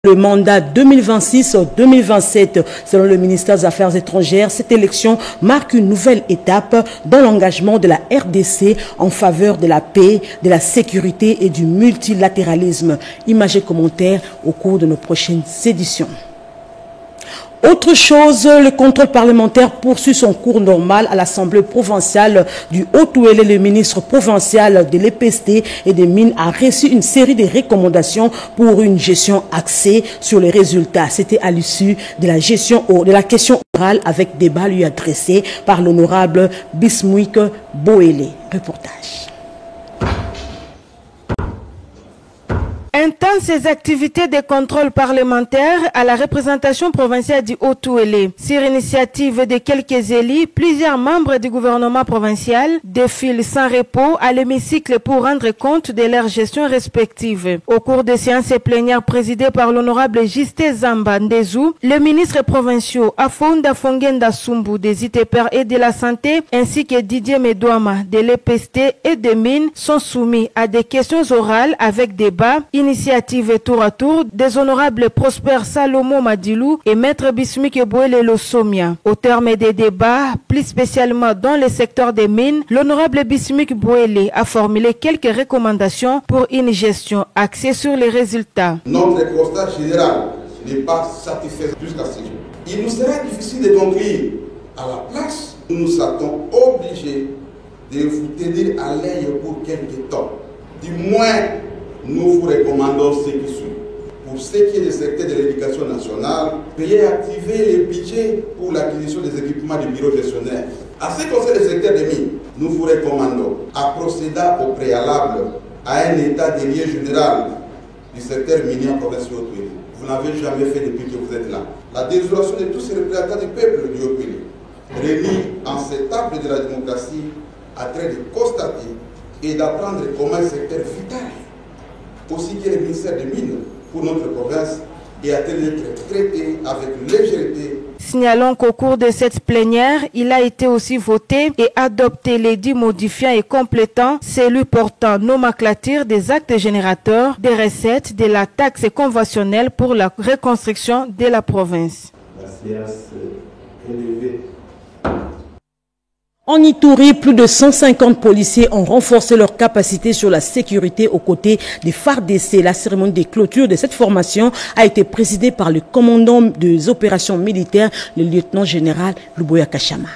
Le mandat 2026-2027, selon le ministère des Affaires étrangères, cette élection marque une nouvelle étape dans l'engagement de la RDC en faveur de la paix, de la sécurité et du multilatéralisme. Images et commentaires au cours de nos prochaines éditions. Autre chose, le contrôle parlementaire poursuit son cours normal à l'Assemblée provinciale du Haut-Ouélé. Le ministre provincial de l'EPST et des Mines a reçu une série de recommandations pour une gestion axée sur les résultats. C'était à l'issue de la question orale avec débat lui adressé par l'honorable Bismuik Boélé. Reportage. Intense ces activités de contrôle parlementaire à la représentation provinciale du Haut-Ouélé. Sur initiative de quelques élus, plusieurs membres du gouvernement provincial défilent sans repos à l'hémicycle pour rendre compte de leur gestion respective. Au cours des séances plénières présidées par l'honorable Justin Zamba Ndezou, le ministre provincial Afonda Fongenda Sumbu des ITPR et de la Santé ainsi que Didier Medouama de l'EPST et des Mines sont soumis à des questions orales avec débat. Initiative tour à tour des honorables Prosper Salomon Madilou et Maître Bismuik Boélé Losomia. Au terme des débats, plus spécialement dans le secteur des mines, l'honorable Bismuik Boélé a formulé quelques recommandations pour une gestion axée sur les résultats. Notre constat général n'est pas satisfaisant jusqu'à ce jour. Il nous sera difficile de conclure. À la place, nous nous sentons obligés de vous tenir à l'œil pour quelques temps. Du moins, nous vous recommandons ce qui suit. Pour ce qui est du secteur de l'éducation nationale, veuillez activer les budgets pour l'acquisition des équipements du bureau gestionnaire. À ce qui concerne le secteur des mines, nous vous recommandons à procéder au préalable à un état des lieux général du secteur minier en province du Haut-Ouélé. Vous n'avez jamais fait depuis que vous êtes là. La désolation de tous ces représentants du peuple du Haut-Ouélé, réunis en cette table de la démocratie, a trait de constater et d'apprendre comment un secteur vital aussi que le ministère des Mines pour notre province et a-t-il être traité avec légèreté. Signalons qu'au cours de cette plénière, il a été aussi voté et adopté l'édit modifiant et complétant celui portant nomenclature des actes générateurs des recettes de la taxe conventionnelle pour la reconstruction de la province. La séance est levée. En Ituri, plus de 150 policiers ont renforcé leur capacité sur la sécurité aux côtés des FARDC. La cérémonie de clôture de cette formation a été présidée par le commandant des opérations militaires, le lieutenant-général Luboya Kachama.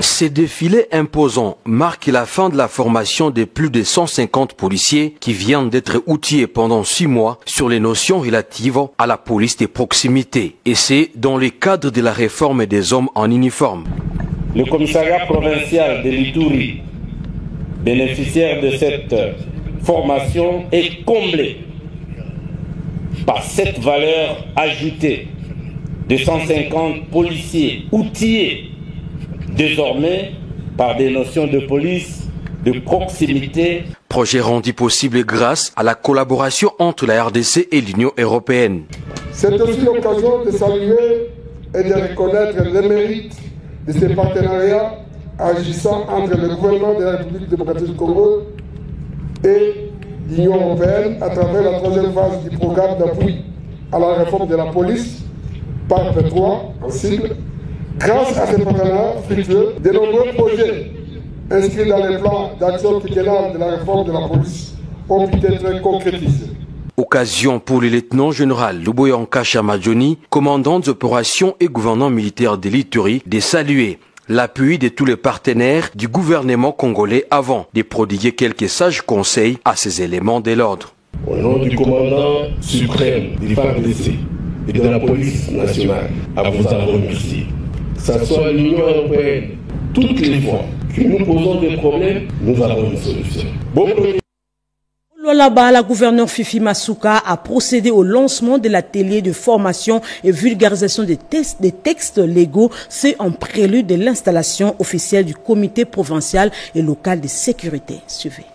Ces défilés imposants marquent la fin de la formation de plus de 150 policiers qui viennent d'être outillés pendant 6 mois sur les notions relatives à la police de proximité. Et c'est dans le cadre de la réforme des hommes en uniforme. Le commissariat provincial de l'Ituri, bénéficiaire de cette formation, est comblé par cette valeur ajoutée de 150 policiers outillés désormais par des notions de police de proximité. Projet rendu possible grâce à la collaboration entre la RDC et l'Union européenne. C'est aussi l'occasion de saluer et de reconnaître les mérites de ces partenariats agissant entre le gouvernement de la République démocratique du Congo et l'Union européenne à travers la 3e phase du programme d'appui à la réforme de la police, par P3 en sigle. Grâce à ces partenariats fructueux, de nombreux projets inscrits dans les plans d'action triennale de la réforme de la police ont pu être concrétisés. Occasion pour le lieutenant-général Luboya Kachama Johnny, commandant des opérations et gouvernant militaire de l'Ituri, de saluer l'appui de tous les partenaires du gouvernement congolais avant de prodiguer quelques sages conseils à ces éléments de l'ordre. Au nom du commandant suprême du FARDC et de la police nationale, à vous en remercier. Que ce soit l'Union européenne, toutes les fois que nous posons des problèmes, nous avons une solution. Là-bas, la gouverneure Fifi Masuka a procédé au lancement de l'atelier de formation et vulgarisation des textes légaux. C'est en prélude de l'installation officielle du comité provincial et local de sécurité. Suivez.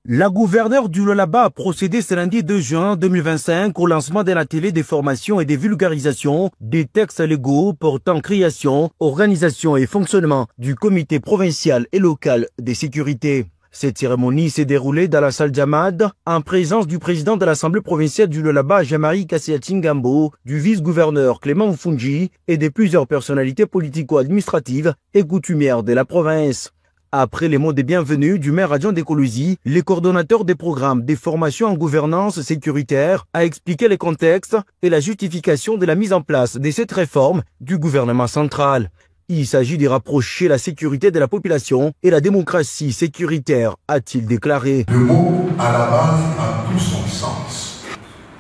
La gouverneure du Lualaba a procédé ce lundi 2 juin 2025 au lancement d'un atelier de formation et de vulgarisation des textes légaux portant création, organisation et fonctionnement du comité provincial et local de sécurité. Cette cérémonie s'est déroulée dans la salle Djamad en présence du président de l'Assemblée provinciale du Lualaba, Jean-Marie Kasséa-Tingambo, du vice-gouverneur Clément Mfungi et de plusieurs personnalités politico-administratives et coutumières de la province. Après les mots de bienvenue du maire adjoint d'Écologie, le coordonnateur des programmes des formations en gouvernance sécuritaire a expliqué le contexte et la justification de la mise en place de cette réforme du gouvernement central. Il s'agit de rapprocher la sécurité de la population et la démocratie sécuritaire, a-t-il déclaré. Le mot à la base a tout son sens.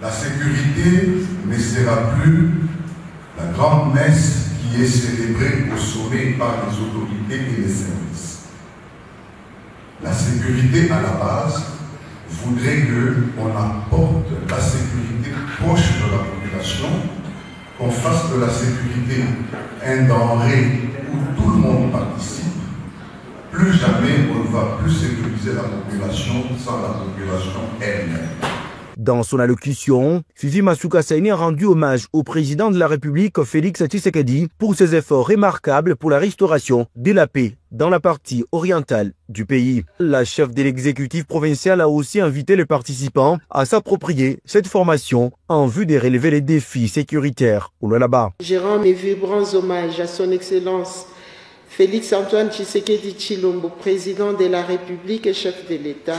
La sécurité ne sera plus la grande messe qui est célébrée au sommet par les autorités et les services. La sécurité à la base voudrait qu'on apporte la sécurité proche de la population, qu'on fasse de la sécurité un denrée où tout le monde participe. Plus jamais on ne va plus sécuriser la population sans la population elle-même. Dans son allocution, Fifi Masuka Saini a rendu hommage au président de la République, Félix Tshisekedi, pour ses efforts remarquables pour la restauration de la paix dans la partie orientale du pays. La chef de l'exécutif provincial a aussi invité les participants à s'approprier cette formation en vue de relever les défis sécuritaires au Lualaba. Je rends mes vibrants hommages à son Excellence Félix Antoine Tshisekedi Tshilombo, président de la République et chef de l'État,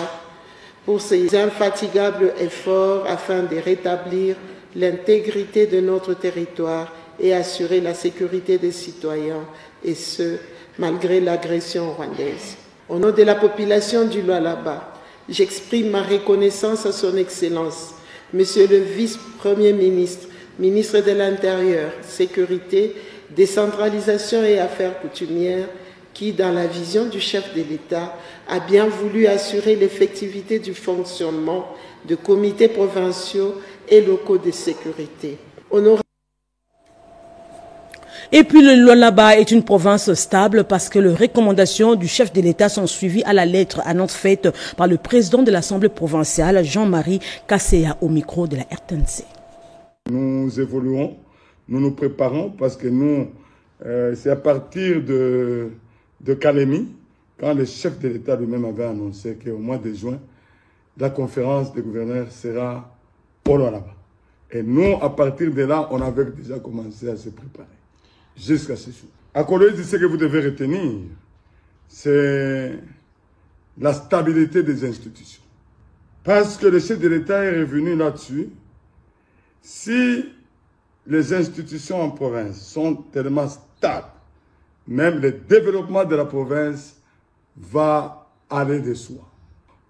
pour ses infatigables efforts afin de rétablir l'intégrité de notre territoire et assurer la sécurité des citoyens, et ce, malgré l'agression rwandaise. Au nom de la population du Lualaba, j'exprime ma reconnaissance à son Excellence, Monsieur le Vice-Premier ministre, ministre de l'Intérieur, Sécurité, Décentralisation et Affaires coutumières, qui, dans la vision du chef de l'État, a bien voulu assurer l'effectivité du fonctionnement de comités provinciaux et locaux de sécurité. Et puis le Lualaba est une province stable parce que les recommandations du chef de l'État sont suivies à la lettre, annonce faite par le président de l'Assemblée provinciale, Jean-Marie Kasséa, au micro de la RTNC. Nous évoluons, nous nous préparons parce que nous, c'est à partir de Kalemi, quand le chef de l'État lui-même avait annoncé qu'au mois de juin, la conférence des gouverneurs sera au Lualaba. Et nous, à partir de là, on avait déjà commencé à se préparer jusqu'à ce jour. À Kolwezi, ce que vous devez retenir, c'est la stabilité des institutions. Parce que le chef de l'État est revenu là-dessus. Si les institutions en province sont tellement stables, même le développement de la province va aller de soi.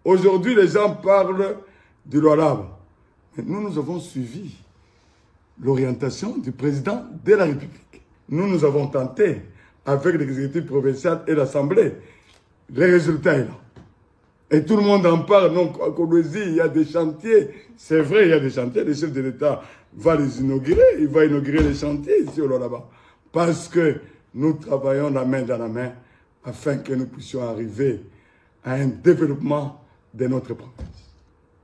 Aujourd'hui, les gens parlent du Lualaba. Nous avons suivi l'orientation du président de la République. Nous avons tenté, avec l'exécutif provincial et l'Assemblée. Le résultat est là. Et tout le monde en parle. Donc, à Kolwezi, il y a des chantiers. C'est vrai, il y a des chantiers. Le chef de l'État va les inaugurer. Il va inaugurer les chantiers ici au Lualaba. Parce que nous travaillons la main dans la main afin que nous puissions arriver à un développement de notre province.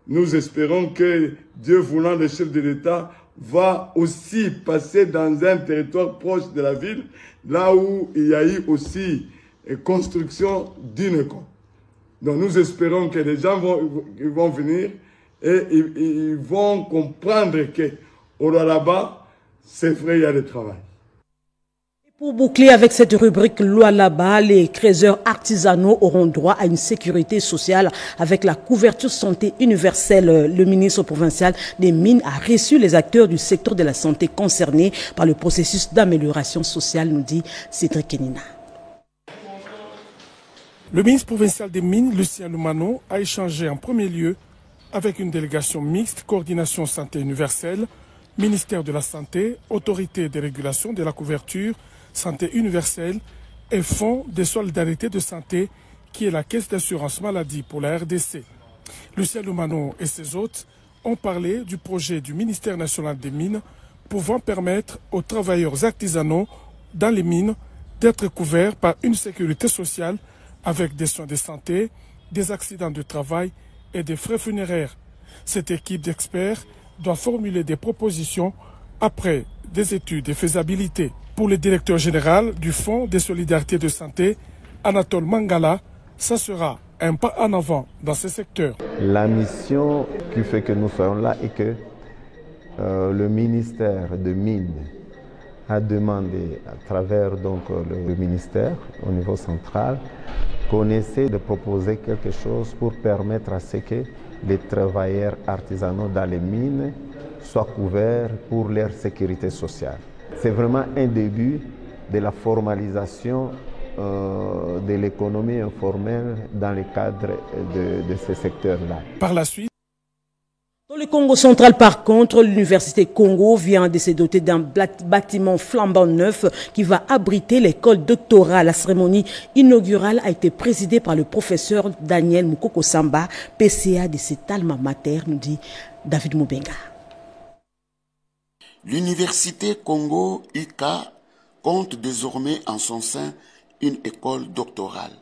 Nous espérons que, Dieu voulant, le chef de l'État va aussi passer dans un territoire proche de la ville, là où il y a eu aussi construction d'une école. Donc nous espérons que les gens vont venir et ils vont comprendre qu'au Lualaba, c'est vrai, il y a du travail. Pour boucler avec cette rubrique Lualaba, les créateurs artisanaux auront droit à une sécurité sociale avec la couverture santé universelle. Le ministre provincial des Mines a reçu les acteurs du secteur de la santé concernés par le processus d'amélioration sociale, nous dit Cédric Kenina. Le ministre provincial des Mines, Lucien Lumano, a échangé en premier lieu avec une délégation mixte, coordination santé universelle, ministère de la Santé, autorité de régulation de la couverture, santé universelle et fonds de solidarité de santé qui est la caisse d'assurance maladie pour la RDC. Lucien Lumano et ses hôtes ont parlé du projet du ministère national des Mines pouvant permettre aux travailleurs artisanaux dans les mines d'être couverts par une sécurité sociale avec des soins de santé, des accidents de travail et des frais funéraires. Cette équipe d'experts doit formuler des propositions après des études de faisabilité. Pour le directeur général du Fonds de solidarité de santé, Anatole Mangala, ça sera un pas en avant dans ce secteur. La mission qui fait que nous soyons là est que le ministère de Mines a demandé à travers donc, le ministère au niveau central qu'on essaie de proposer quelque chose pour permettre à ce que les travailleurs artisanaux dans les mines soient couverts pour leur sécurité sociale. C'est vraiment un début de la formalisation de l'économie informelle dans le cadre de ce secteur-là. Par la suite, dans le Congo central, par contre, l'Université Congo vient de se doter d'un bâtiment flambant neuf qui va abriter l'école doctorale. La cérémonie inaugurale a été présidée par le professeur Daniel Mukoko Samba, PCA de cet alma mater, nous dit David Moubenga. L'Université Congo UK compte désormais en son sein une école doctorale.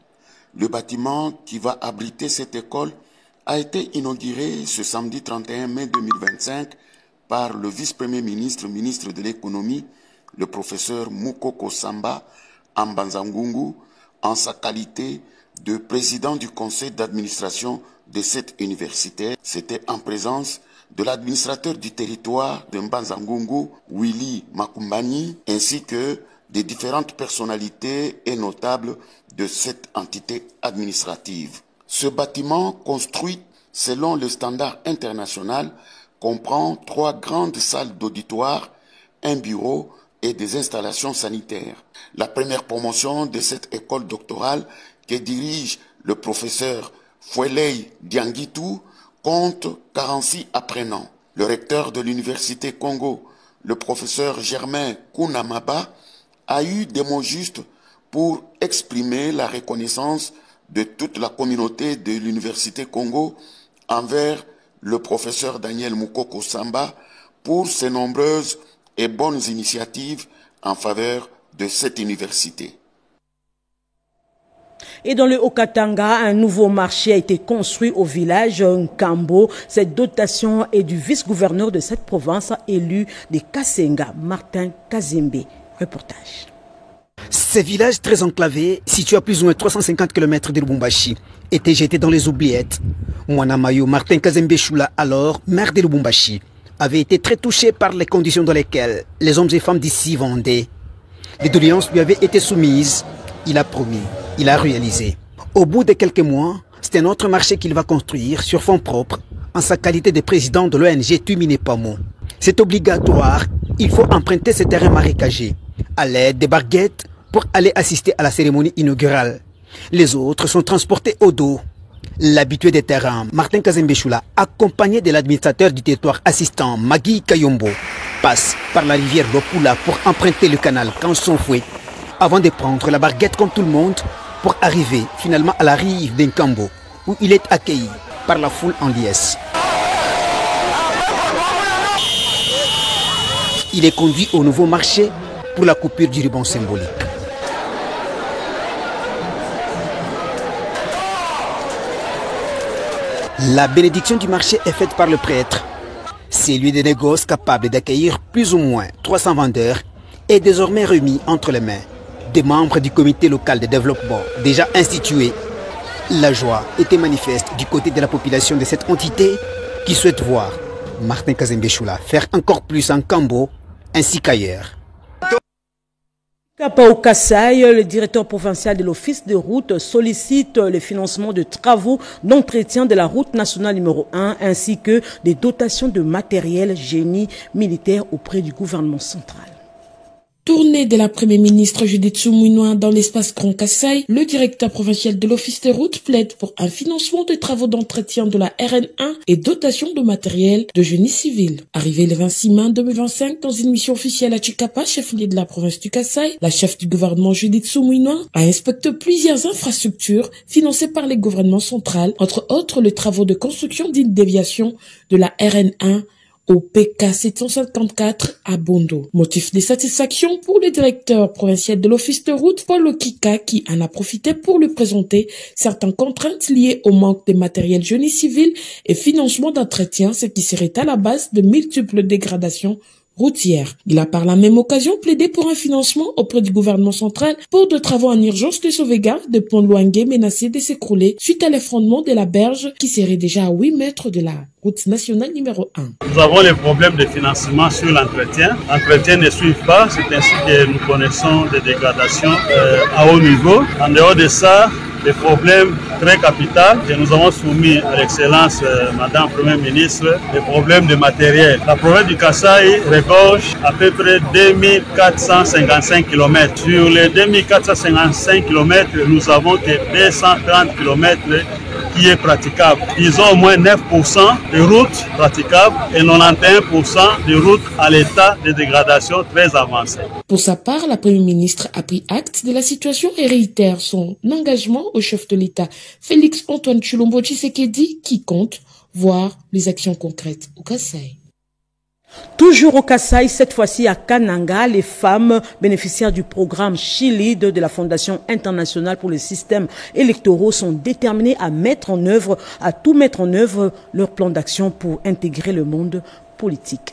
Le bâtiment qui va abriter cette école a été inauguré ce samedi 31 mai 2025 par le vice-premier ministre, ministre de l'économie, le professeur Mukoko Samba Ambanzangungu, en sa qualité de président du conseil d'administration de cette université. C'était en présence de l'administrateur du territoire de Mbanzangungu, Willy Makumbani, ainsi que des différentes personnalités et notables de cette entité administrative. Ce bâtiment, construit selon le standard international, comprend 3 grandes salles d'auditoire, un bureau et des installations sanitaires. La première promotion de cette école doctorale que dirige le professeur Fouelei Dianguitou compte 46 apprenants. Le recteur de l'Université Congo, le professeur Germain Kounamaba, a eu des mots justes pour exprimer la reconnaissance de toute la communauté de l'Université Congo envers le professeur Daniel Mukoko Samba pour ses nombreuses et bonnes initiatives en faveur de cette université. Et dans le Haut-Katanga, un nouveau marché a été construit au village Nkambo. Cette dotation est du vice-gouverneur de cette province élu de Kasenga, Martin Kazembe. Reportage. Ces villages très enclavés, situés à plus ou moins 350 km de Lubumbashi, étaient jetés dans les oubliettes. Mwanamayo Martin Kazembe Choula, alors maire de Lubumbashi, avait été très touché par les conditions dans lesquelles les hommes et femmes d'ici vendaient. Les doléances lui avaient été soumises. Il a promis, il a réalisé. Au bout de quelques mois, c'est un autre marché qu'il va construire sur fonds propres en sa qualité de président de l'ONG Tuminepamo. C'est obligatoire, il faut emprunter ce terrain marécagé à l'aide des barguettes pour aller assister à la cérémonie inaugurale. Les autres sont transportés au dos. L'habitué des terrains, Martin Kazembe Choula, accompagné de l'administrateur du territoire assistant Magui Kayombo, passe par la rivière Lopula pour emprunter le canal Kanson-Fouet avant de prendre la barguette comme tout le monde pour arriver finalement à la rive d'Nkambo où il est accueilli par la foule en liesse. Il est conduit au nouveau marché pour la coupure du ruban symbolique. La bénédiction du marché est faite par le prêtre. Celui des négoces capable d'accueillir plus ou moins 300 vendeurs est désormais remis entre les mains des membres du comité local de développement déjà institué. La joie était manifeste du côté de la population de cette entité qui souhaite voir Martin Kazembe Choula faire encore plus en Kambo ainsi qu'ailleurs. Kapao Kassai, le directeur provincial de l'Office de route, sollicite le financement de travaux d'entretien de la route nationale numéro 1 ainsi que des dotations de matériel génie militaire auprès du gouvernement central. Tournée de la Première ministre Judith Suminwa dans l'espace Grand Kassai, le directeur provincial de l'Office des routes plaide pour un financement des travaux d'entretien de la RN1 et dotation de matériel de génie civil. Arrivé le 26 mai 2025 dans une mission officielle à Chikapa, chef-lieu de la province du Kassai, la chef du gouvernement Judith Suminwa a inspecté plusieurs infrastructures financées par les gouvernements centrales, entre autres les travaux de construction d'une déviation de la RN1 au PK 754 à Bondo. Motif de satisfaction pour le directeur provincial de l'Office de route, Paul Okika, qui en a profité pour lui présenter certaines contraintes liées au manque de matériel génie civil et financement d'entretien, ce qui serait à la base de multiples dégradations routière. Il a par la même occasion plaidé pour un financement auprès du gouvernement central pour de travaux en urgence de sauvegarde de pont Luangue menacé de s'écrouler suite à l'effondrement de la berge qui serait déjà à 8 mètres de la route nationale numéro 1. Nous avons les problèmes de financement sur l'entretien. L'entretien ne suit pas, c'est ainsi que nous connaissons des dégradations à haut niveau. En dehors de ça, des problèmes très capitaux que nous avons soumis à l'excellence Madame Premier ministre, des problèmes de matériel. La province du Kasaï regorge à peu près 2455 km. Sur les 2455 km, nous avons que 230 km qui est praticable. Ils ont au moins 9% de routes praticables et 91% de routes à l'état de dégradation très avancé. Pour sa part, la Première ministre a pris acte de la situation et réitère son engagement au chef de l'État, Félix Antoine Tshilombo Tshisekedi, qui compte voir les actions concrètes au Kasaï. Toujours au Kasaï, cette fois-ci à Kananga, les femmes bénéficiaires du programme Chilide de la Fondation internationale pour les systèmes électoraux sont déterminées à tout mettre en œuvre leur plan d'action pour intégrer le monde politique.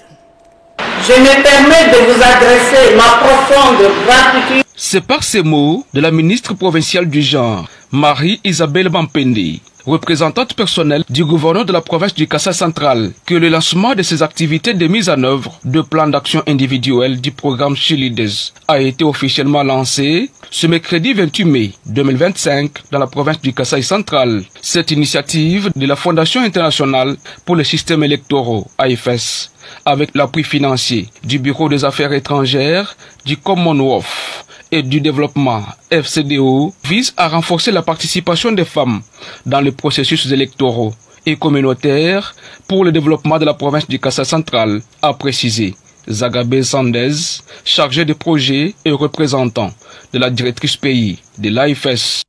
Je me permets de vous adresser ma profonde gratitude. C'est par ces mots de la ministre provinciale du genre, Marie-Isabelle Bampendi, représentante personnelle du gouverneur de la province du Kasaï central, que le lancement de ces activités de mise en œuvre de plans d'action individuels du programme Chilides a été officiellement lancé ce mercredi 28 mai 2025 dans la province du Kasaï central. Cette initiative de la Fondation internationale pour les systèmes électoraux, AFS, avec l'appui financier du Bureau des affaires étrangères, du Commonwealth et du développement FCDO, vise à renforcer la participation des femmes dans les processus électoraux et communautaires pour le développement de la province du Kasaï central, a précisé Zagabé Sandez, chargé de projet et représentant de la directrice pays de l'AFS.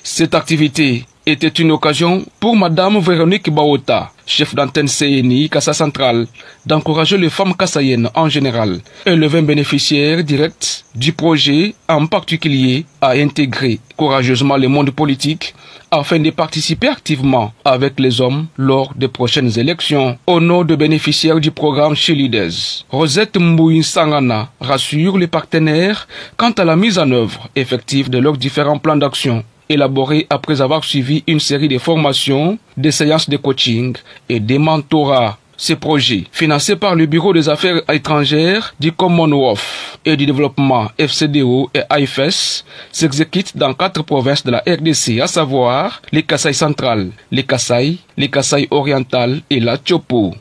Cette activité était une occasion pour Madame Véronique Baota, chef d'antenne CNI Kasaï central, d'encourager les femmes kassaïennes en général et les 20 bénéficiaires directs du projet en particulier à intégrer courageusement le monde politique afin de participer activement avec les hommes lors des prochaines élections. Au nom des bénéficiaires du programme Chilides, Rosette Mbouin Sangana rassure les partenaires quant à la mise en œuvre effective de leurs différents plans d'action élaborés après avoir suivi une série de formations, des séances de coaching et des mentorats. Ces projets, financés par le Bureau des affaires étrangères du Commonwealth et du développement FCDO et AFS, s'exécutent dans 4 provinces de la RDC, à savoir les Kasaï central, les Kasaï oriental et la Tchopo.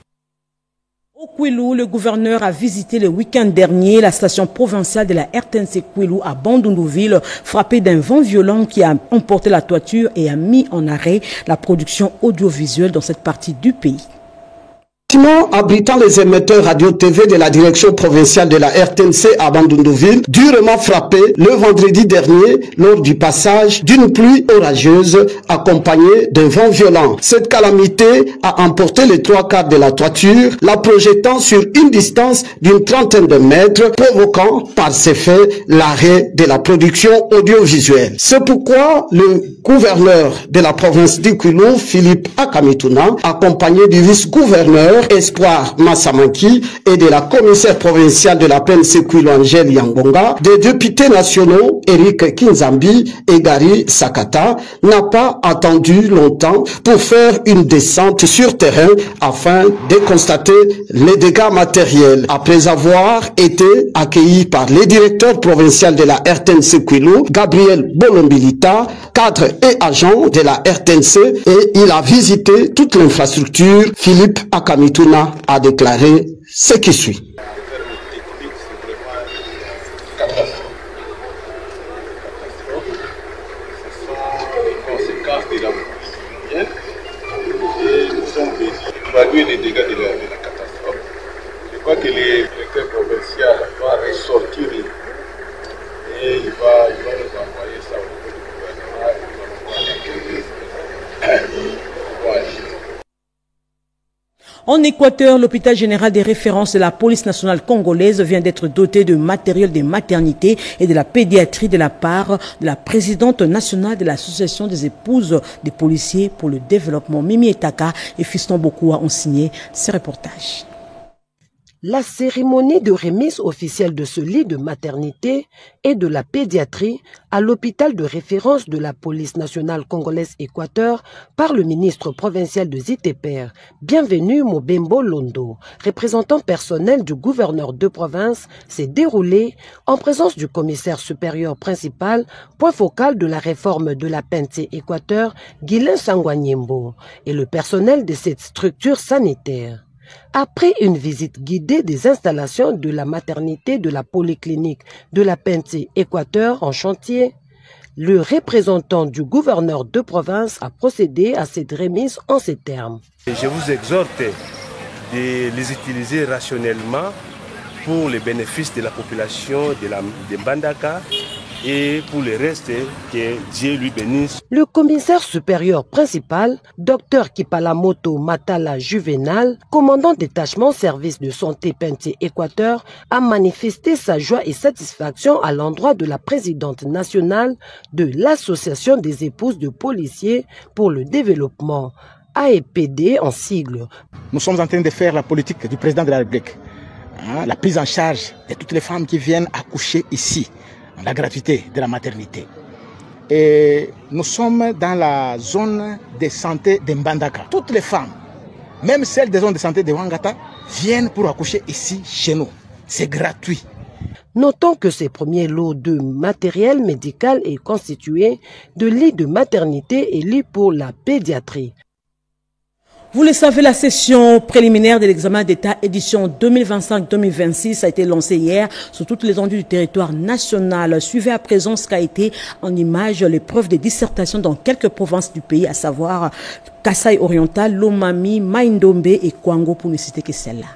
Au Kwilu, le gouverneur a visité le week-end dernier la station provinciale de la RTNC Kwilu à Bandundu-Ville, frappée d'un vent violent qui a emporté la toiture et a mis en arrêt la production audiovisuelle dans cette partie du pays. Abritant les émetteurs radio-TV de la direction provinciale de la RTNC à Bandundu-Ville, durement frappé le vendredi dernier lors du passage d'une pluie orageuse accompagnée d'un vent violent. Cette calamité a emporté les 3/4 de la toiture, la projetant sur une distance d'une trentaine de mètres, provoquant par ces faits l'arrêt de la production audiovisuelle. C'est pourquoi le gouverneur de la province du Kwilu, Philippe Akamituna, accompagné du vice-gouverneur Espoir Massamanki et de la commissaire provinciale de la PNC Kwilu Angèle Yangonga, des députés nationaux Eric Kinzambi et Gary Sakata, n'a pas attendu longtemps pour faire une descente sur terrain afin de constater les dégâts matériels. Après avoir été accueilli par les directeurs provinciaux de la RTNC Kwilu, Gabriel Bolombilita, cadre et agent de la RTNC, et il a visité toute l'infrastructure. Philippe Akamituna a déclaré ce qui suit. Évaluer les dégâts de la catastrophe. Je crois que le directeur provincial va ressortir et il va nous envoyer ça au niveau du gouvernement et nous allons voir En Équateur, l'hôpital général des références de la police nationale congolaise vient d'être doté de matériel de maternité et de la pédiatrie de la part de la présidente nationale de l'association des épouses des policiers pour le développement. Mimi Etaka et Fiston Bokoua ont signé ce reportage. La cérémonie de remise officielle de ce lit de maternité et de la pédiatrie à l'hôpital de référence de la police nationale congolaise Équateur par le ministre provincial de Ziteper, Bienvenu Mobembo Londo, représentant personnel du gouverneur de province, s'est déroulée en présence du commissaire supérieur principal, point focal de la réforme de la PNC Équateur, Guilain Sangwanyembo, et le personnel de cette structure sanitaire. Après une visite guidée des installations de la maternité de la polyclinique de la PNC Équateur en chantier, le représentant du gouverneur de province a procédé à cette remise en ces termes. Je vous exhorte de les utiliser rationnellement pour le bénéfice de la population de Mbandaka et pour le reste, que Dieu lui bénisse. Le commissaire supérieur principal, Dr Kipalamoto Matala Juvenal, commandant détachement service de santé PNC Équateur, a manifesté sa joie et satisfaction à l'endroit de la présidente nationale de l'Association des épouses de policiers pour le développement, AEPD en sigle. Nous sommes en train de faire la politique du président de la République, la prise en charge de toutes les femmes qui viennent accoucher ici, la gratuité de la maternité. Et nous sommes dans la zone de santé de Mbandaka. Toutes les femmes, même celles des zones de santé de Wangata, viennent pour accoucher ici, chez nous. C'est gratuit. Notons que ces premiers lots de matériel médical est constitué de lits de maternité et lits pour la pédiatrie. Vous le savez, la session préliminaire de l'examen d'État édition 2025-2026 a été lancée hier sur toute l'étendue du territoire national. Suivez à présent ce qu'a été en image l'épreuve de dissertation dans quelques provinces du pays, à savoir Kasaï oriental, Lomami, Maindombe et Kwango, pour ne citer que celle-là.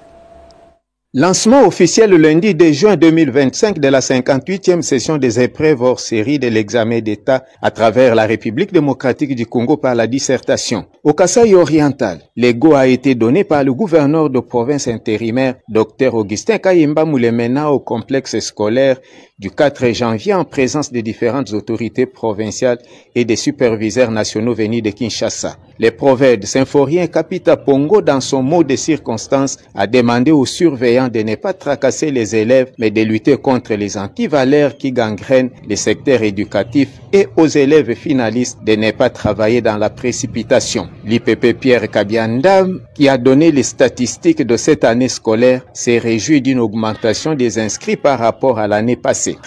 Lancement officiel le lundi 2 juin 2025 de la 58e session des épreuves hors série de l'examen d'État à travers la République démocratique du Congo par la dissertation. Au Kasaï oriental, l'ego a été donné par le gouverneur de province intérimaire, Dr Augustin Kayimba Moulemena, au complexe scolaire du 4 janvier en présence des différentes autorités provinciales et des superviseurs nationaux venus de Kinshasa. Le prophète symphorien Kapita Pongo, dans son mot de circonstance, a demandé aux surveillants de ne pas tracasser les élèves, mais de lutter contre les antivaleurs qui gangrènent les secteurs éducatifs, et aux élèves finalistes de ne pas travailler dans la précipitation. L'IPP Pierre Kabiandam, qui a donné les statistiques de cette année scolaire, s'est réjoui d'une augmentation des inscrits par rapport à l'année passée.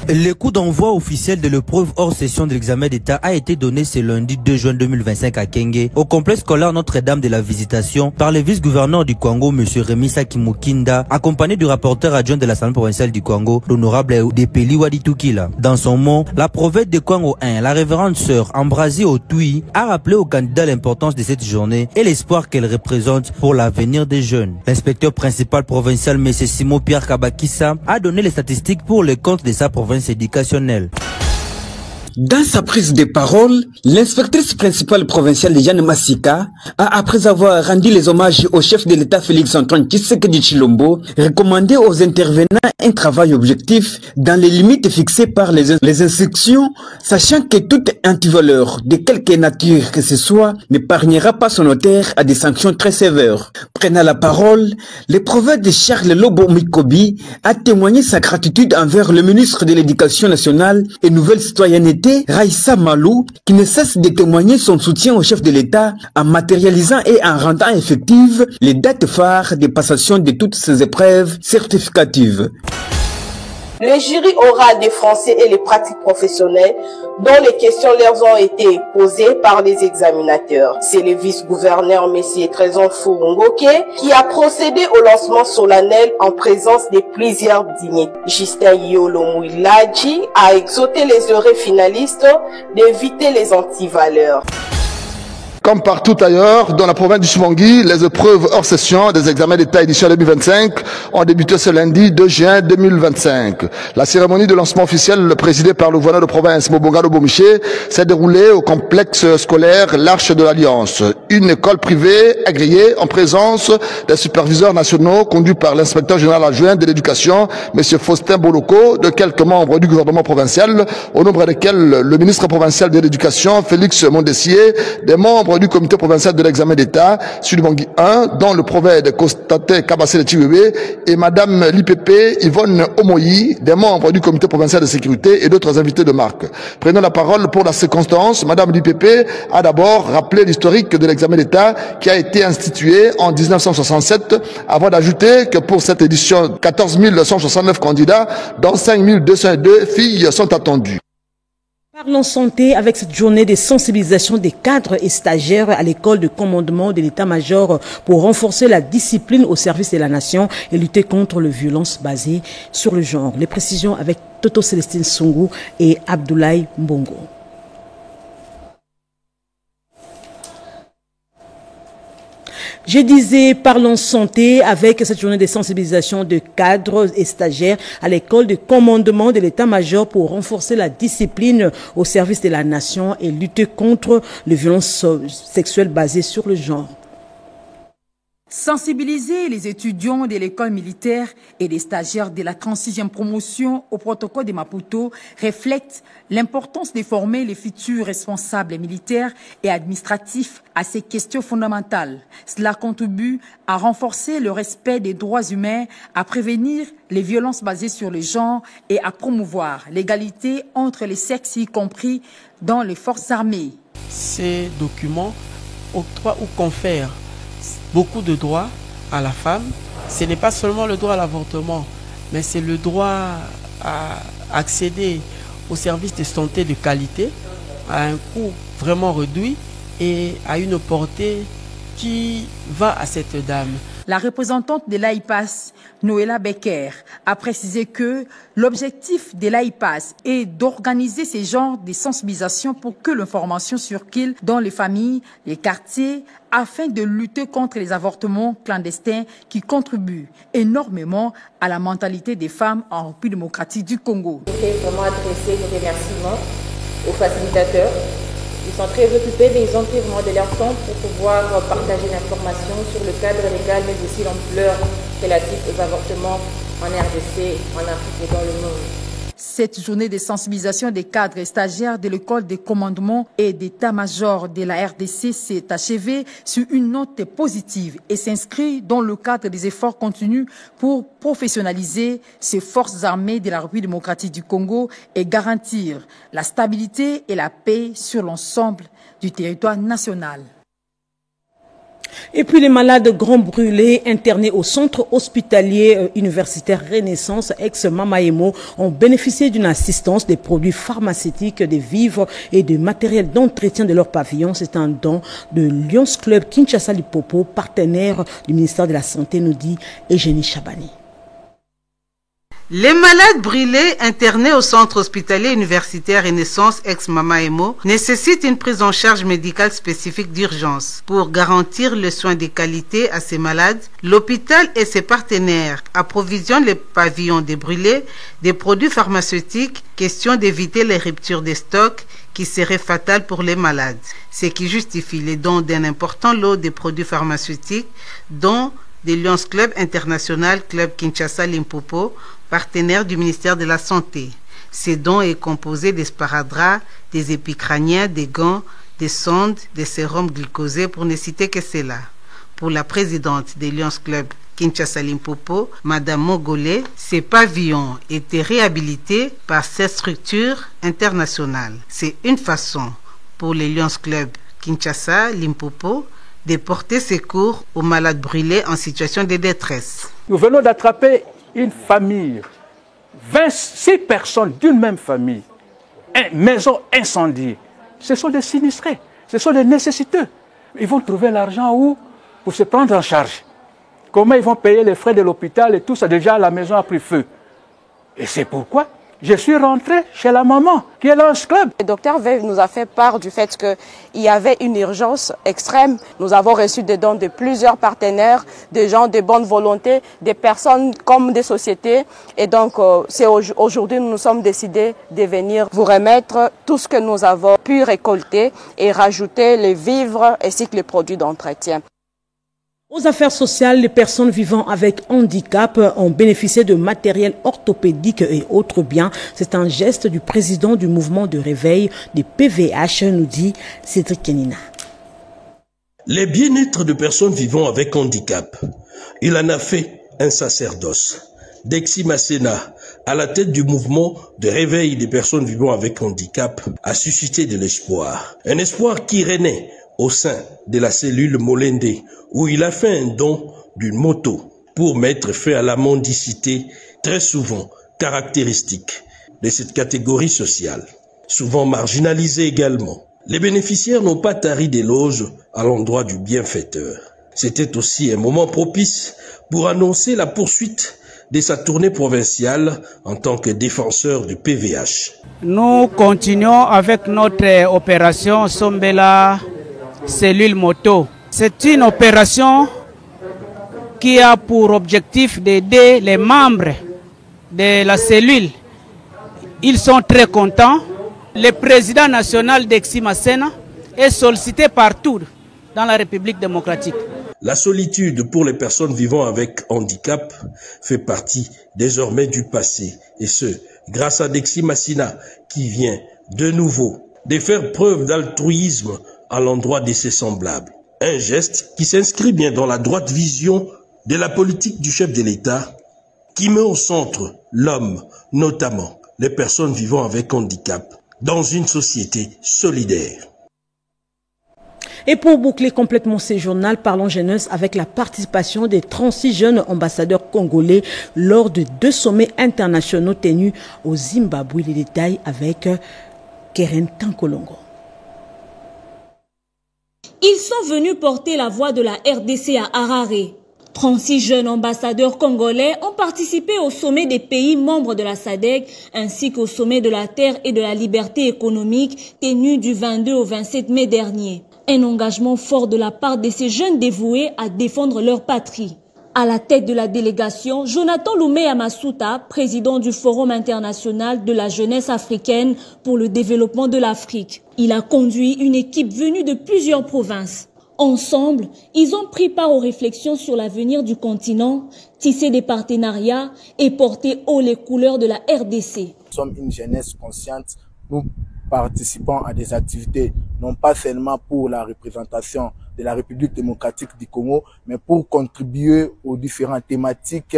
Le coup d'envoi officiel de l'épreuve hors session de l'examen d'État a été donné ce lundi 2 juin 2025 à Kenge, au complexe scolaire Notre-Dame de la Visitation, par le vice-gouverneur du Congo, M. Remisa Kimukinda, accompagné du rapporteur adjoint de l'Assemblée provinciale du Congo, l'honorable Depeli Waditukila. Dans son mot, la prophète de Kwango 1, la révérende sœur Ambrasie Otui, a rappelé aux candidats l'importance de cette journée et l'espoir qu'elle représente pour l'avenir des jeunes. L'inspecteur principal provincial, M. Simon Pierre Kabakissa, a donné les statistiques pour le compte de sa province éducationnelle. Dans sa prise de parole, l'inspectrice principale provinciale de Jeanne Massika a, après avoir rendu les hommages au chef de l'État Félix Antoine Tshisekedi Tshilombo, recommandé aux intervenants un travail objectif dans les limites fixées par les instructions, sachant que toute antivaleur de quelque nature que ce soit n'épargnera pas son auteur à des sanctions très sévères. Prenant la parole, le prophète de Charles Lobo Mikobi a témoigné sa gratitude envers le ministre de l'Éducation nationale et Nouvelle Citoyenneté, Raïssa Malou, qui ne cesse de témoigner son soutien au chef de l'État en matérialisant et en rendant effectives les dates phares de passation de toutes ces épreuves certificatives. Le jury aura des Français et les pratiques professionnelles dont les questions leur ont été posées par les examinateurs. C'est le vice-gouverneur M. Trésor Furungoke qui a procédé au lancement solennel en présence de plusieurs dignitaires. Justin Yolo Mouiladji a exhorté les heureux finalistes d'éviter les antivaleurs. Comme partout ailleurs, dans la province du Chibangui, les épreuves hors session des examens d'État édition 2025 ont débuté ce lundi 2 juin 2025. La cérémonie de lancement officiel présidée par le gouverneur de province Mobongado Bomiché s'est déroulée au complexe scolaire L'Arche de l'Alliance, une école privée agréée en présence des superviseurs nationaux conduits par l'inspecteur général adjoint de l'éducation, M. Faustin Boloko, de quelques membres du gouvernement provincial, au nombre desquels le ministre provincial de l'éducation, Félix Mondessier, des membres membres du comité provincial de l'examen d'État, Sud-Bangui 1, dont le prophète constaté Kabassé de Chiwebe, et Madame l'IPP Yvonne Omoyi, des membres du comité provincial de sécurité et d'autres invités de marque. Prenant la parole pour la circonstance, Madame l'IPP a d'abord rappelé l'historique de l'examen d'État qui a été institué en 1967, avant d'ajouter que pour cette édition, 14 169 candidats, dont 5 202 filles sont attendus. Parlons santé avec cette journée de sensibilisation des cadres et stagiaires à l'école de commandement de l'état-major pour renforcer la discipline au service de la nation et lutter contre les violences basées sur le genre. Les précisions avec Toto Célestine Songo et Abdoulaye Mbongo. Je disais, parlons santé avec cette journée de sensibilisation de cadres et stagiaires à l'école de commandement de l'état-major pour renforcer la discipline au service de la nation et lutter contre les violences sexuelles basées sur le genre. Sensibiliser les étudiants de l'école militaire et les stagiaires de la 36e promotion au protocole de Maputo reflète l'importance de former les futurs responsables militaires et administratifs à ces questions fondamentales. Cela contribue à renforcer le respect des droits humains, à prévenir les violences basées sur le genre et à promouvoir l'égalité entre les sexes, y compris dans les forces armées. Ces documents octroient ou confèrent beaucoup de droits à la femme. Ce n'est pas seulement le droit à l'avortement, mais c'est le droit à accéder aux services de santé de qualité à un coût vraiment réduit et à une portée qui va à cette dame. La représentante de l'AIPAS, Noëlla Becker, a précisé que l'objectif de l'AIPAS est d'organiser ces genres de sensibilisation pour que l'information circule dans les familles, les quartiers, afin de lutter contre les avortements clandestins qui contribuent énormément à la mentalité des femmes en République démocratique du Congo. Je voudrais vraiment adresser nos remerciements aux facilitateurs. Ils sont très occupés, mais ils ont pris vraiment de leur temps pour pouvoir partager l'information sur le cadre légal, mais aussi l'ampleur relative aux avortements en RDC, en Afrique et dans le monde. Cette journée de sensibilisation des cadres et stagiaires de l'école de commandement et d'état-major de la RDC s'est achevée sur une note positive et s'inscrit dans le cadre des efforts continus pour professionnaliser ces forces armées de la République démocratique du Congo et garantir la stabilité et la paix sur l'ensemble du territoire national. Et puis les malades grands brûlés internés au centre hospitalier universitaire Renaissance ex-Mamaemo ont bénéficié d'une assistance des produits pharmaceutiques, des vivres et du matériel d'entretien de leur pavillon. C'est un don de Lions Club Kinshasa Limpopo, partenaire du ministère de la Santé, nous dit Eugénie Chabani. Les malades brûlés internés au centre hospitalier universitaire Renaissance ex-Mamaemo nécessitent une prise en charge médicale spécifique d'urgence. Pour garantir le soin de qualité à ces malades, l'hôpital et ses partenaires approvisionnent les pavillons des brûlés des produits pharmaceutiques, question d'éviter les ruptures de stock qui seraient fatales pour les malades. Ce qui justifie les dons d'un important lot de produits pharmaceutiques, dont des Lions Club International Club Kinshasa Limpopo, partenaire du ministère de la Santé. Ces dons est composé des sparadraps, des épicraniens, des gants, des sondes, des sérums glucosés, pour ne citer que cela. Pour la présidente des Lions Club Kinshasa Limpopo, Madame Mogolé, ces pavillons étaient réhabilités par cette structure internationale. C'est une façon pour les Lions Club Kinshasa Limpopo de porter secours aux malades brûlés en situation de détresse. Nous venons d'attraper une famille, 26 personnes d'une même famille, une maison incendiée. Ce sont des sinistrés, ce sont des nécessiteux. Ils vont trouver l'argent où pour se prendre en charge. Comment ils vont payer les frais de l'hôpital et tout ça? Déjà, la maison a pris feu. Et c'est pourquoi je suis rentré chez la maman, qui est Lions Club. Le docteur Veil nous a fait part du fait qu'il y avait une urgence extrême. Nous avons reçu des dons de plusieurs partenaires, des gens de bonne volonté, des personnes comme des sociétés. Et donc, c'est aujourd'hui nous nous sommes décidés de venir vous remettre tout ce que nous avons pu récolter et rajouter les vivres ainsi que les produits d'entretien. Aux affaires sociales, les personnes vivant avec handicap ont bénéficié de matériel orthopédique et autres biens. C'est un geste du président du mouvement de réveil des PVH, nous dit Cédric Kenina. Les bien-être de personnes vivant avec handicap. Il en a fait un sacerdoce. Dexy Masséna, à la tête du mouvement de réveil des personnes vivant avec handicap, a suscité de l'espoir. Un espoir qui renaît au sein de la cellule Molende, où il a fait un don d'une moto pour mettre fin à la mendicité, très souvent caractéristique de cette catégorie sociale, souvent marginalisée également. Les bénéficiaires n'ont pas tari d'éloges à l'endroit du bienfaiteur. C'était aussi un moment propice pour annoncer la poursuite de sa tournée provinciale en tant que défenseur du PVH. Nous continuons avec notre opération Sombela Cellule Moto. C'est une opération qui a pour objectif d'aider les membres de la cellule. Ils sont très contents. Le président national Dexy Masséna est sollicité partout dans la République démocratique. La solitude pour les personnes vivant avec handicap fait partie désormais du passé. Et ce, grâce à Dexy Masséna qui vient de nouveau de faire preuve d'altruisme à l'endroit de ses semblables. Un geste qui s'inscrit bien dans la droite vision de la politique du chef de l'État qui met au centre l'homme, notamment les personnes vivant avec handicap, dans une société solidaire. Et pour boucler complètement ce journal, parlons jeunesse avec la participation des 36 jeunes ambassadeurs congolais lors de 2 sommets internationaux tenus au Zimbabwe. Les détails avec Keren Tankolongo. Ils sont venus porter la voix de la RDC à Harare. 36 jeunes ambassadeurs congolais ont participé au sommet des pays membres de la SADC ainsi qu'au sommet de la terre et de la liberté économique tenu du 22 au 27 mai dernier. Un engagement fort de la part de ces jeunes dévoués à défendre leur patrie. À la tête de la délégation, Jonathan Lumé Masuta, président du Forum international de la jeunesse africaine pour le développement de l'Afrique. Il a conduit une équipe venue de plusieurs provinces. Ensemble, ils ont pris part aux réflexions sur l'avenir du continent, tissé des partenariats et porté haut les couleurs de la RDC. Nous sommes une jeunesse consciente. Nous participons à des activités, non pas seulement pour la représentation de la République démocratique du Congo, mais pour contribuer aux différentes thématiques,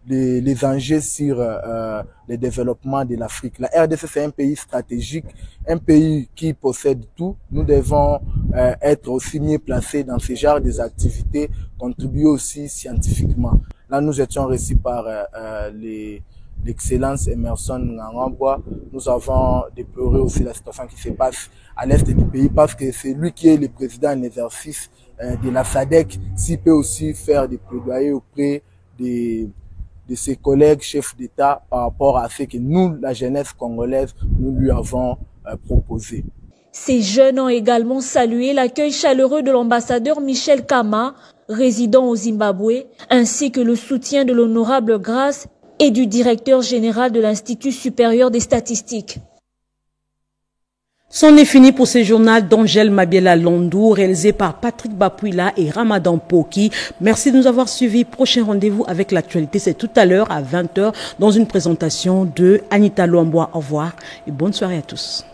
les enjeux sur le développement de l'Afrique. La RDC, c'est un pays stratégique, un pays qui possède tout. Nous devons être aussi mieux placés dans ce genre d'activités, contribuer aussi scientifiquement. Là, nous étions reçus par l'excellence Emerson Ngangambwa. Nous avons déploré aussi la situation qui se passe à l'est du pays parce que c'est lui qui est le président en exercice de la SADC. S'il peut aussi faire des plaidoyers auprès de ses collègues chefs d'État par rapport à ce que nous, la jeunesse congolaise, nous lui avons proposé. Ces jeunes ont également salué l'accueil chaleureux de l'ambassadeur Michel Kama, résident au Zimbabwe, ainsi que le soutien de l'honorable Grâce et du directeur général de l'Institut supérieur des statistiques. C'en est fini pour ce journal d'Angèle Mabiela Londou, réalisé par Patrick Bapouila et Ramadan Poki. Merci de nous avoir suivis. Prochain rendez-vous avec l'actualité, c'est tout à l'heure à 20h dans une présentation de Anita Luamboa. Au revoir et bonne soirée à tous.